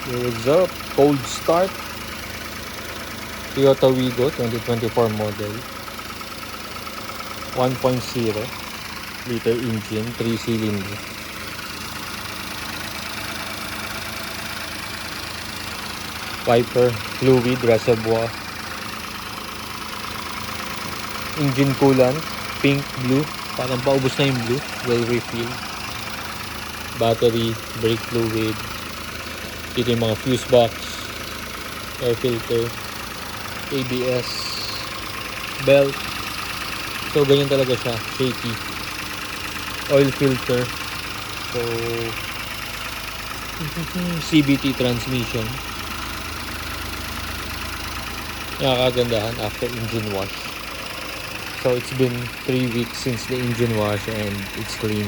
What's up? Cold start. Toyota Wigo 2024 model. 1.0 liter engine, 3 cylinder. Wiper, fluid, reservoir. Engine coolant, pink, blue. Parang paubos na yung blue. Well refilled. Battery, brake fluid. Dito yung mga fuse box, air filter, ABS, belt. So ganyan talaga siya, shaky. Oil filter. So CVT transmission. Nakakagandahan after engine wash. So it's been 3 weeks since the engine wash and it's clean.